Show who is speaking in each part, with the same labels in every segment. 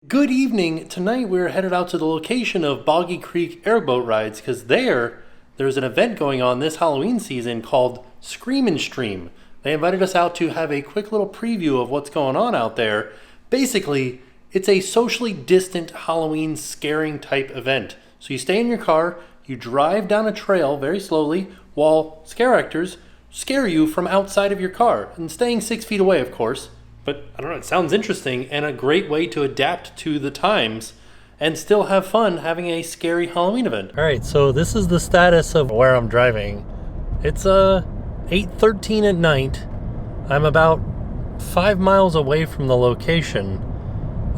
Speaker 1: Good evening. Tonight we're headed out to the location of Boggy Creek Airboat Rides because there's an event going on this Halloween season called Scream and Stream. They invited us out to have a quick little preview of what's going on out there. Basically, it's a socially distant Halloween scaring type event. So you stay in your car, you drive down a trail very slowly while scare actors scare you from outside of your car and staying 6 feet away, of course. But I don't know, it sounds interesting and a great way to adapt to the times and still have fun having a scary Halloween event. All right, so this is the status of where I'm driving. It's 8:13 at night. I'm about 5 miles away from the location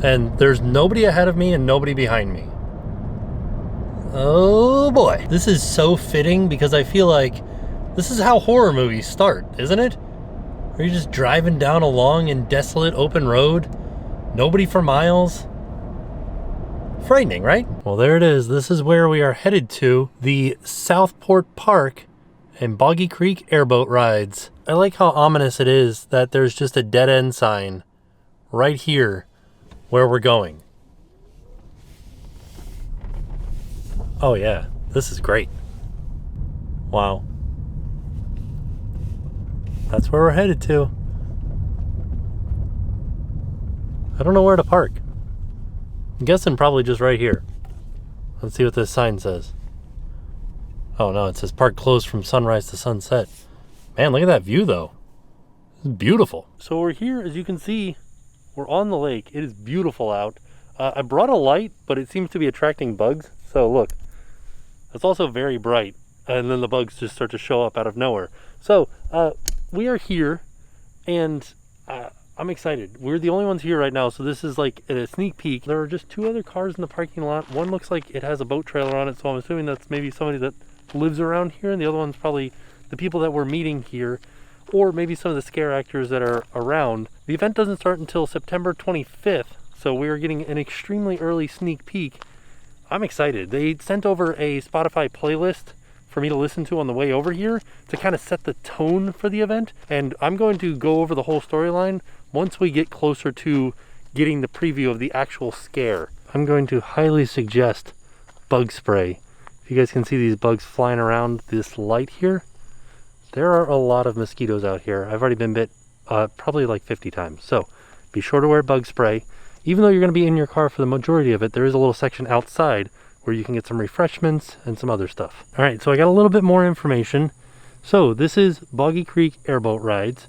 Speaker 1: and there's nobody ahead of me and nobody behind me. Oh boy. This is so fitting because I feel like this is how horror movies start, isn't it? Are you just driving down a long and desolate open road? Nobody for miles? Frightening, right? Well, there it is. This is where we are headed to, the Southport Park and Boggy Creek Airboat Rides. I like how ominous it is that there's just a dead end sign right here where we're going. Oh yeah, this is great. Wow. That's where we're headed to. I don't know where to park. I'm guessing probably just right here. Let's see what this sign says. Oh no, it says park closed from sunrise to sunset. Man, look at that view though. It's beautiful. So we're here, as you can see, we're on the lake. It is beautiful out. I brought a light, but it seems to be attracting bugs. So look, it's also very bright. And then the bugs just start to show up out of nowhere. So, we are here, and I'm excited. We're the only ones here right now, so this is like a sneak peek. There are just 2 other cars in the parking lot. One looks like it has a boat trailer on it, so I'm assuming that's maybe somebody that lives around here, and the other one's probably the people that we're meeting here, or maybe some of the scare actors that are around. The event doesn't start until September 25th, so we are getting an extremely early sneak peek. I'm excited. They sent over a Spotify playlist for me to listen to on the way over here to kind of set the tone for the event. And I'm going to go over the whole storyline once we get closer to getting the preview of the actual scare. I'm going to highly suggest bug spray. If you guys can see these bugs flying around this light here, there are a lot of mosquitoes out here. I've already been bit probably like 50 times. So be sure to wear bug spray. Even though you're going to be in your car for the majority of it, there is a little section outside where you can get some refreshments and some other stuff. All right, so I got a little bit more information. So this is Boggy Creek Airboat Rides,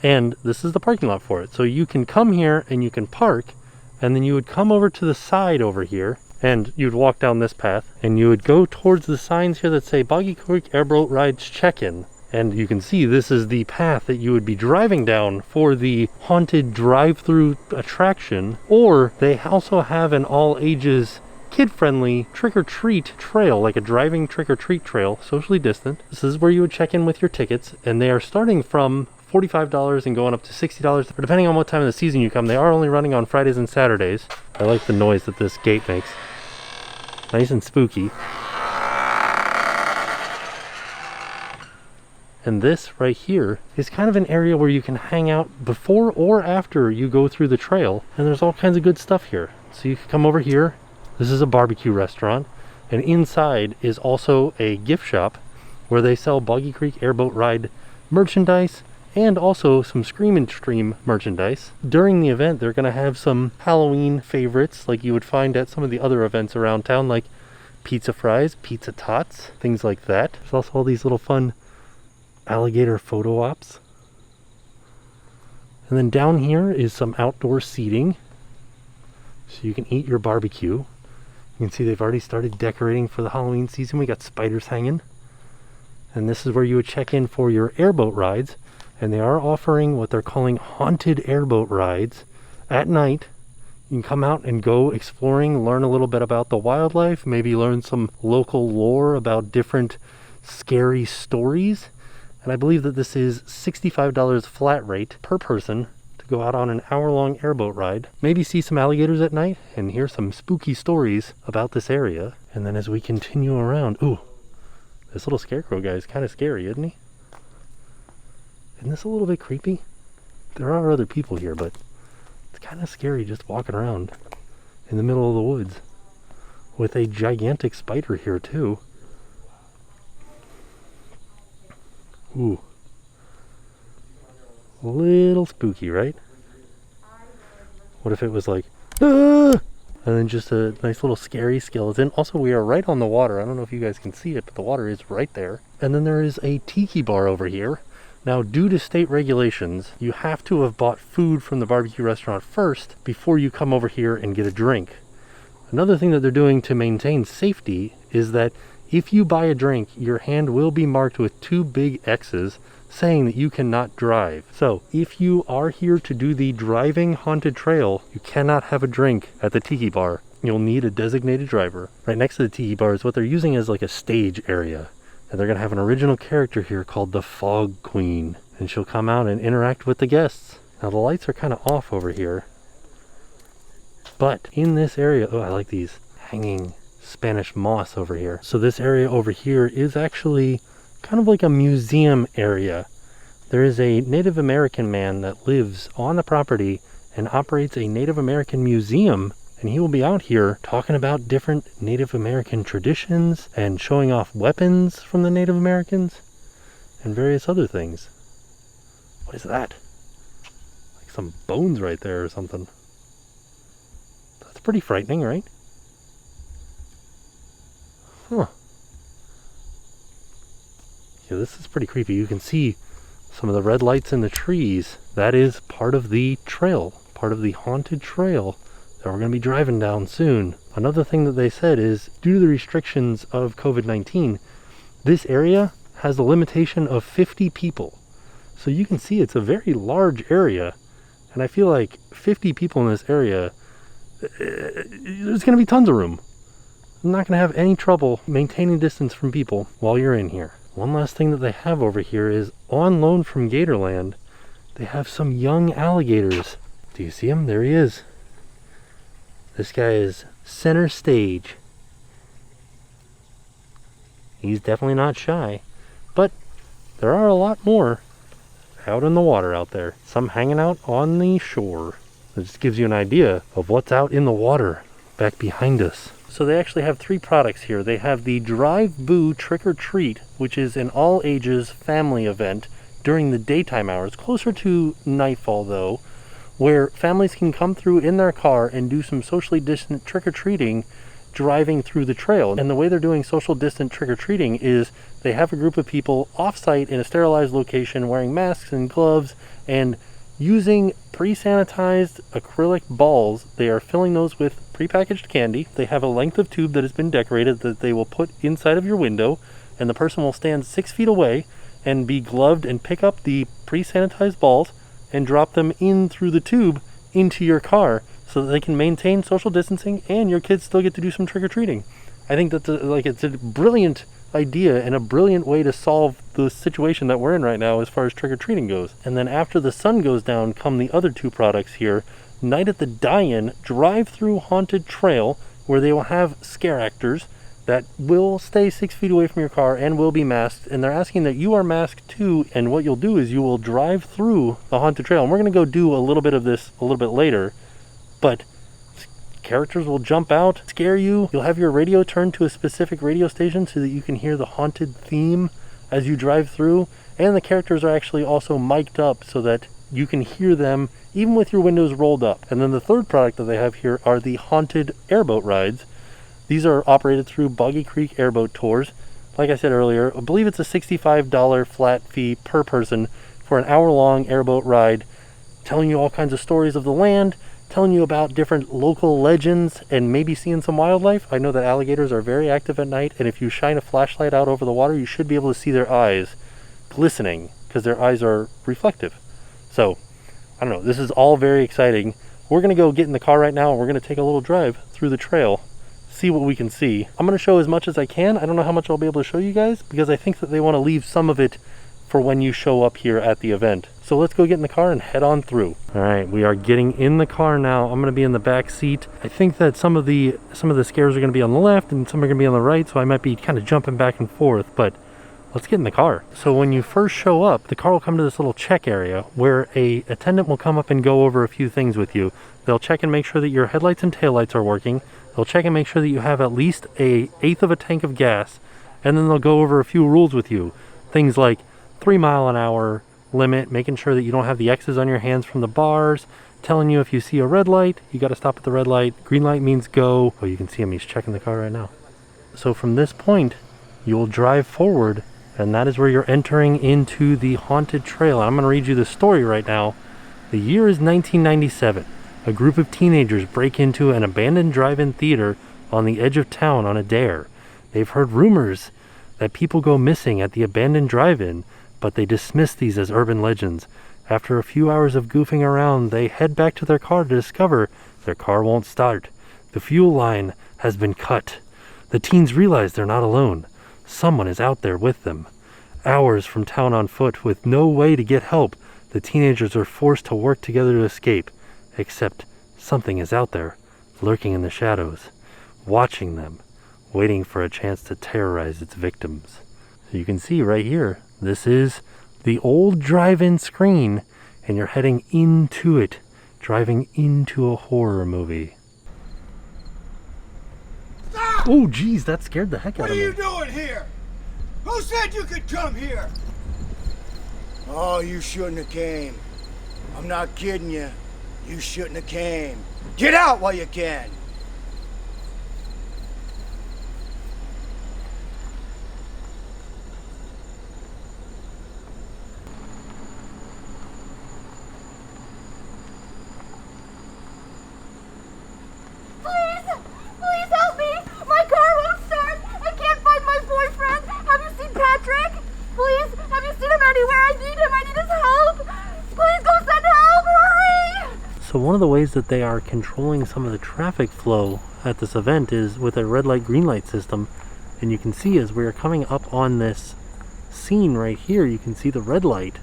Speaker 1: and this is the parking lot for it. So you can come here and you can park, and then you would come over to the side over here, and you'd walk down this path, and you would go towards the signs here that say Boggy Creek Airboat Rides Check-In. And you can see this is the path that you would be driving down for the haunted drive-through attraction, or they also have an all-ages kid-friendly trick-or-treat trail, like a driving trick-or-treat trail, socially distant. This is where you would check in with your tickets, and they are starting from $45 and going up to $60, or depending on what time of the season you come. They are only running on Fridays and Saturdays. I like the noise that this gate makes. Nice and spooky. And this right here is kind of an area where you can hang out before or after you go through the trail, and there's all kinds of good stuff here. So you can come over here. This is a barbecue restaurant, and inside is also a gift shop where they sell Boggy Creek Airboat Ride merchandise and also some Scream and Stream merchandise. During the event, they're going to have some Halloween favorites like you would find at some of the other events around town, like pizza fries, pizza tots, things like that. There's also all these little fun alligator photo ops. And then down here is some outdoor seating, so you can eat your barbecue. You can see they've already started decorating for the Halloween season. We got spiders hanging. And this is where you would check in for your airboat rides. And they are offering what they're calling haunted airboat rides at night. You can come out and go exploring, learn a little bit about the wildlife, maybe learn some local lore about different scary stories. And I believe that this is $65 flat rate per person to go out on an hour-long airboat ride, maybe see some alligators at night, and hear some spooky stories about this area. And then as we continue around, ooh, this little scarecrow guy is kind of scary, isn't he? Isn't this a little bit creepy? There are other people here, but it's kind of scary just walking around. in the middle of the woods with a gigantic spider here too. Ooh. A little spooky, right? What if it was like, ah! And then just a nice little scary skeleton. Also, we are right on the water. I don't know if you guys can see it, but the water is right there. And then there is a tiki bar over here. Now, due to state regulations, you have to have bought food from the barbecue restaurant first before you come over here and get a drink. Another thing that they're doing to maintain safety is that if you buy a drink, your hand will be marked with 2 big X's saying that you cannot drive. So if you are here to do the driving haunted trail, you cannot have a drink at the tiki bar. You'll need a designated driver. Right next to the tiki bar is what they're using as like a stage area. And they're gonna have an original character here called the Fog Queen. And she'll come out and interact with the guests. Now the lights are kind of off over here. But in this area, oh, I like these hanging Spanish moss over here. So this area over here is actually kind of like a museum area. There is a Native American man that lives on the property and operates a Native American museum, and he will be out here talking about different Native American traditions and showing off weapons from the Native Americans and various other things. What is that? Like some bones right there or something. That's pretty frightening, right? Huh. Yeah, this is pretty creepy. You can see some of the red lights in the trees. That is part of the trail, part of the haunted trail that we're going to be driving down soon. Another thing that they said is, due to the restrictions of COVID-19, this area has a limitation of 50 people. So you can see it's a very large area, and I feel like 50 people in this area, there's going to be tons of room. I'm not going to have any trouble maintaining distance from people while you're in here. One last thing that they have over here is, on loan from Gatorland, they have some young alligators. Do you see him? There he is. This guy is center stage. He's definitely not shy, but there are a lot more out in the water out there. Some hanging out on the shore. That just gives you an idea of what's out in the water back behind us. So they actually have 3 products here. They have the Drive Boo Trick or Treat, which is an all ages family event during the daytime hours, closer to nightfall though, where families can come through in their car and do some socially distant trick-or-treating driving through the trail. And the way they're doing social distant trick-or-treating is they have a group of people off-site in a sterilized location wearing masks and gloves and using pre-sanitized acrylic balls. They are filling those with prepackaged candy. They have a length of tube that has been decorated that they will put inside of your window, and the person will stand 6 feet away and be gloved and pick up the pre-sanitized balls and drop them in through the tube into your car so that they can maintain social distancing and your kids still get to do some trick-or-treating. I think that's it's a brilliant idea and a brilliant way to solve the situation that we're in right now as far as trick-or-treating goes. And then after the sun goes down come the other 2 products here. Night at the Die-In drive-through haunted trail, where they will have scare actors that will stay 6 feet away from your car and will be masked, and they're asking that you are masked too. And what you'll do is you will drive through the haunted trail, and we're going to go do a little bit of this a little bit later, but characters will jump out, scare you. You'll have your radio turned to a specific radio station so that you can hear the haunted theme as you drive through, and the characters are actually also mic'd up so that you can hear them even with your windows rolled up. And then the 3rd product that they have here are the haunted airboat rides. These are operated through Boggy Creek Airboat Tours. Like I said earlier, I believe it's a $65 flat fee per person for an hour-long airboat ride, telling you all kinds of stories of the land, telling you about different local legends, and maybe seeing some wildlife. I know that alligators are very active at night, and if you shine a flashlight out over the water, you should be able to see their eyes glistening because their eyes are reflective. So, I don't know, this is all very exciting. We're going to go get in the car right now and we're going to take a little drive through the trail, see what we can see. I'm going to show as much as I can. I don't know how much I'll be able to show you guys because I think that they want to leave some of it for when you show up here at the event. So let's go get in the car and head on through. All right, we are getting in the car now. I'm going to be in the back seat. I think that some of the scares are going to be on the left and some are going to be on the right, so I might be kind of jumping back and forth, but Let's get in the car. So when you first show up, the car will come to this little check area where a attendant will come up and go over a few things with you. They'll check and make sure that your headlights and taillights are working. They'll check and make sure that you have at least an eighth of a tank of gas. And then they'll go over a few rules with you. Things like 3 mile an hour limit, making sure that you don't have the X's on your hands from the bars, telling you if you see a red light, you got to stop at the red light. Green light means go. Oh, you can see him. He's checking the car right now. So from this point, you will drive forward, and that is where you're entering into the haunted trail. I'm going to read you the story right now. The year is 1997. A group of teenagers break into an abandoned drive-in theater on the edge of town on a dare. They've heard rumors that people go missing at the abandoned drive-in, but they dismiss these as urban legends. After a few hours of goofing around, they head back to their car to discover their car won't start. The fuel line has been cut. The teens realize they're not alone. Someone is out there with them. Hours from town on foot, with no way to get help, the teenagers are forced to work together to escape. Except something is out there, lurking in the shadows, watching them, waiting for a chance to terrorize its victims. So you can see right here, this is the old drive-in screen, and you're heading into it, driving into a horror movie.
Speaker 2: Stop!
Speaker 1: Oh, geez, that scared the heck out of me.
Speaker 2: What are you doing here? Who said you could come here? Oh, you shouldn't have came. I'm not kidding you. You shouldn't have came. Get out while you can.
Speaker 1: So one of the ways that they are controlling some of the traffic flow at this event is with a red light, green light system. And you can see as we are coming up on this scene right here, you can see the red light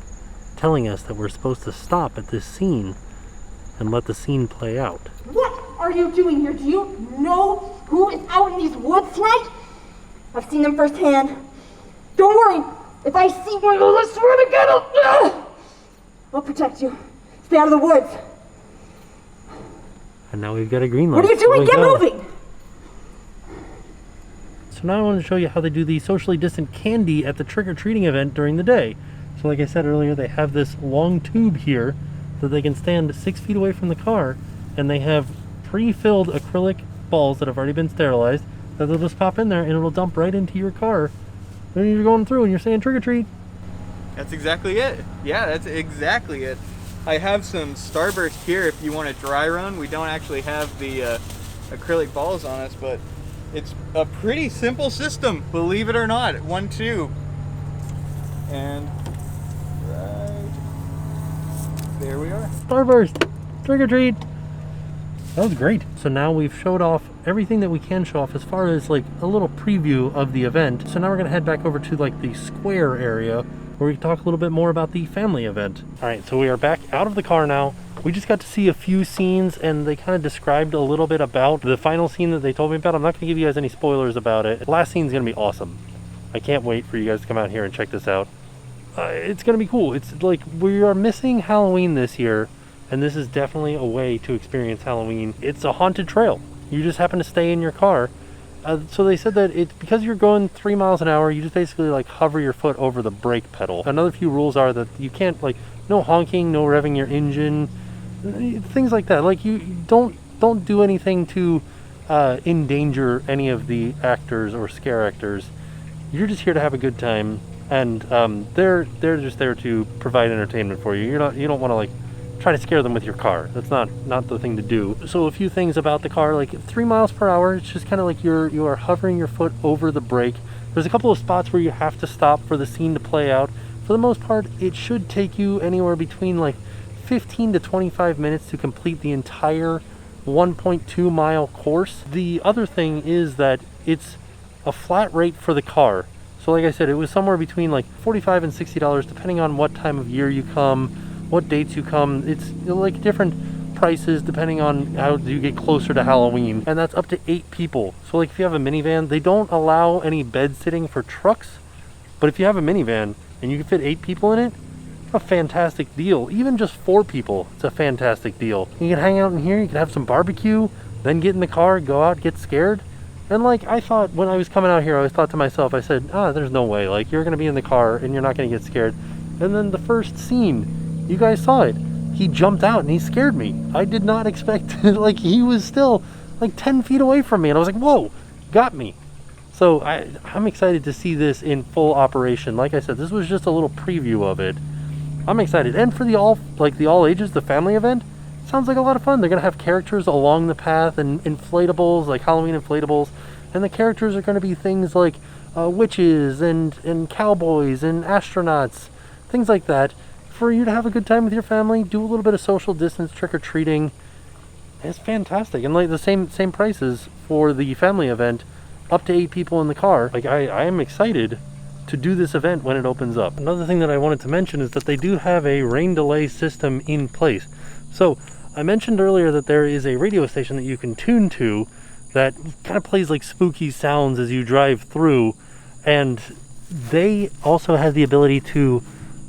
Speaker 1: telling us that we're supposed to stop at this scene and let the scene play out.
Speaker 3: What are you doing here? Do you know who is out in these woods tonight? I've seen them firsthand. Don't worry. If I see one of those, I swear to God, I'll protect you. Stay out of the woods.
Speaker 1: And now we've got a green light.
Speaker 3: What are you doing? Get moving!
Speaker 1: So now I want to show you how they do the socially distant candy at the trick-or-treating event during the day. So like I said earlier, they have this long tube here that they can stand 6 feet away from the car, and they have pre-filled acrylic balls that have already been sterilized that they'll just pop in there and it'll dump right into your car. Then you're going through and you're saying trick-or-treat.
Speaker 4: That's exactly it. Yeah, that's exactly it. I have some Starburst here if you want to dry run. We don't actually have the acrylic balls on us, but it's a pretty simple system, believe it or not. 1 tube. And right there we are.
Speaker 1: Starburst! Trick-or-treat! That was great. So now we've showed off everything that we can show off as far as like a little preview of the event. So now we're going to head back over to like the square area where we can talk a little bit more about the family event. All right, so we are back out of the car now. We just got to see a few scenes and they kind of described a little bit about the final scene that they told me about. I'm not going to give you guys any spoilers about it. The last scene's going to be awesome. I can't wait for you guys to come out here and check this out. It's going to be cool. It's like we are missing Halloween this year, and this is definitely a way to experience Halloween. It's a haunted trail. You just happen to stay in your car. So they said that it's because you're going 3 miles an hour, you just basically like hover your foot over the brake pedal. Another few rules are that you can't, like, no honking, no revving your engine, things like that. Like you don't do anything to endanger any of the actors or scare actors. You're just here to have a good time, and they're just there to provide entertainment for you. You don't want to like try to scare them with your car. That's not the thing to do. So a few things about the car, like 3 miles per hour, it's just kind of like you are hovering your foot over the brake. There's a couple of spots where you have to stop for the scene to play out. For the most part, it should take you anywhere between like 15 to 25 minutes to complete the entire 1.2 mile course. The other thing is that it's a flat rate for the car. So like I said, it was somewhere between like $45 and $60 depending on what time of year you come, what dates you come. It's like different prices depending on how you get closer to Halloween, and that's up to 8 people. So like if you have a minivan, they don't allow any bed sitting for trucks, But if you have a minivan and you can fit 8 people in it, a fantastic deal. Even just 4 people, it's a fantastic deal. You can hang out in here, you can have some barbecue, then get in the car, go out, get scared. And like, I thought when I was coming out here, I always thought to myself, I said, there's no way, like, you're gonna be in the car and you're not gonna get scared. And then the first scene, you guys saw it. He jumped out and he scared me. I did not expect, like, he was still like 10 feet away from me, and I was like, whoa, got me. So I'm excited to see this in full operation. Like I said, this was just a little preview of it. I'm excited. And for the all ages, the family event, sounds like a lot of fun. They're gonna have characters along the path and inflatables, like Halloween inflatables, and the characters are gonna be things like witches and cowboys and astronauts, things like that, for you to have a good time with your family, do a little bit of social distance trick-or-treating. It's fantastic. And like the same prices for the family event, up to 8 people in the car. Like, I am excited to do this event when it opens up. Another thing that I wanted to mention is that they do have a rain delay system in place. So I mentioned earlier that there is a radio station that you can tune to that kind of plays like spooky sounds as you drive through, and they also have the ability to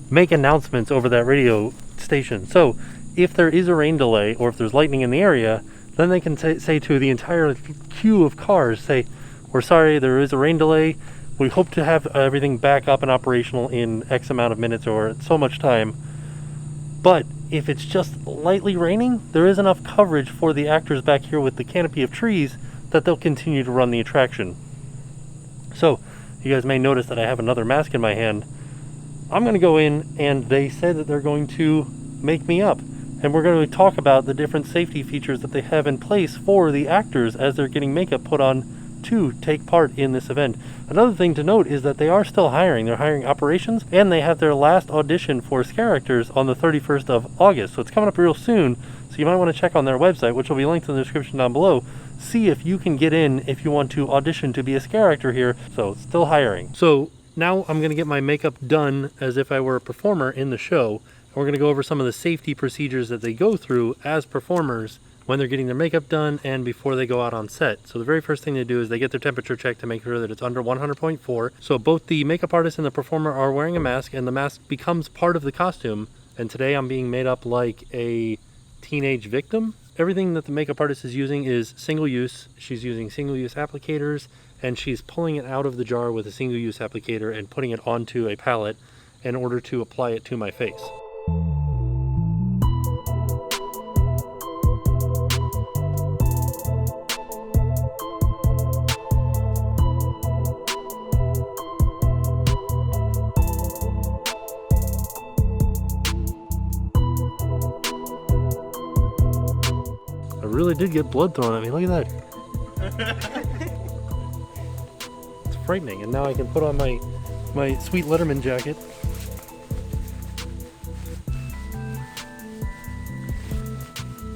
Speaker 1: make announcements over that radio station. So if there is a rain delay or if there's lightning in the area, then they can say to the entire queue of cars, say, we're sorry, there is a rain delay. We hope to have everything back up and operational in X amount of minutes or so much time. But if it's just lightly raining, there is enough coverage for the actors back here with the canopy of trees that they'll continue to run the attraction. So you guys may notice that I have another mask in my hand. I'm going to go in, and they said that they're going to make me up. And we're going to talk about the different safety features that they have in place for the actors as they're getting makeup put on to take part in this event. Another thing to note is that they are still hiring. They're hiring operations, and they have their last audition for scare actors on the 31st of August. So it's coming up real soon. So you might want to check on their website, which will be linked in the description down below. See if you can get in if you want to audition to be a scare actor here. So it's still hiring. So now I'm going to get my makeup done as if I were a performer in the show. And we're going to go over some of the safety procedures that they go through as performers when they're getting their makeup done and before they go out on set. So the very first thing they do is they get their temperature checked to make sure that it's under 100.4. So both the makeup artist and the performer are wearing a mask, and the mask becomes part of the costume. And today I'm being made up like a teenage victim. Everything that the makeup artist is using is single use. She's using single use applicators, and she's pulling it out of the jar with a single use applicator and putting it onto a palette in order to apply it to my face. I really did get blood thrown at me. Look at that. It's frightening. And now I can put on my sweet Letterman jacket.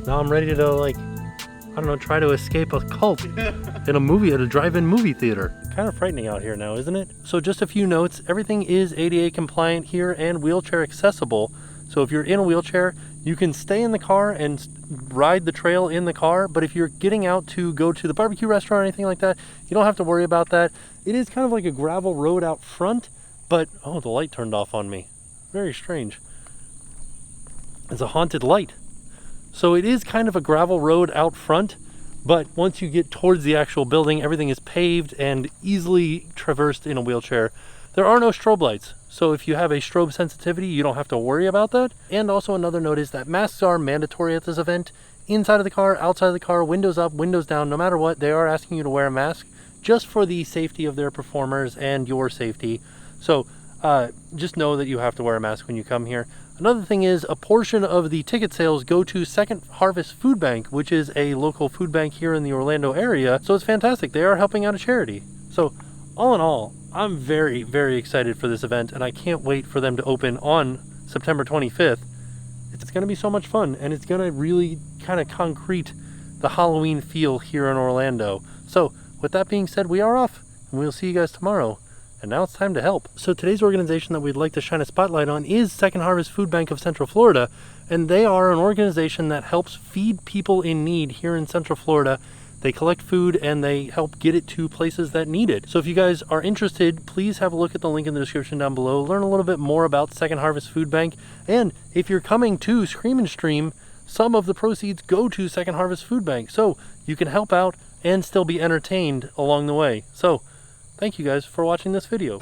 Speaker 1: Now I'm ready to, like, I don't know, try to escape a cult in a movie at a drive-in movie theater. Kind of frightening out here now, isn't it? So just a few notes. Everything is ADA compliant here and wheelchair accessible. So if you're in a wheelchair, you can stay in the car and ride the trail in the car. But if you're getting out to go to the barbecue restaurant or anything like that, you don't have to worry about that. It is kind of like a gravel road out front, but, oh, the light turned off on me. Very strange. It's a haunted light. So it is kind of a gravel road out front, but once you get towards the actual building, everything is paved and easily traversed in a wheelchair. There are no strobe lights, so if you have a strobe sensitivity, you don't have to worry about that. And also another note is that masks are mandatory at this event. Inside of the car, outside of the car, windows up, windows down, no matter what, they are asking you to wear a mask just for the safety of their performers and your safety. So just know that you have to wear a mask when you come here. Another thing is a portion of the ticket sales go to Second Harvest Food Bank, which is a local food bank here in the Orlando area. So it's fantastic. They are helping out a charity. So all in all, I'm very, very excited for this event, and I can't wait for them to open on September 25th. It's going to be so much fun, and it's going to really kind of concrete the Halloween feel here in Orlando. So with that being said, we are off, and we'll see you guys tomorrow. And now it's time to help. So today's organization that we'd like to shine a spotlight on is Second Harvest Food Bank of Central Florida. And they are an organization that helps feed people in need here in Central Florida. They collect food and they help get it to places that need it. So if you guys are interested, please have a look at the link in the description down below. Learn a little bit more about Second Harvest Food Bank. And if you're coming to Scream and Stream, some of the proceeds go to Second Harvest Food Bank. So you can help out and still be entertained along the way. So thank you guys for watching this video.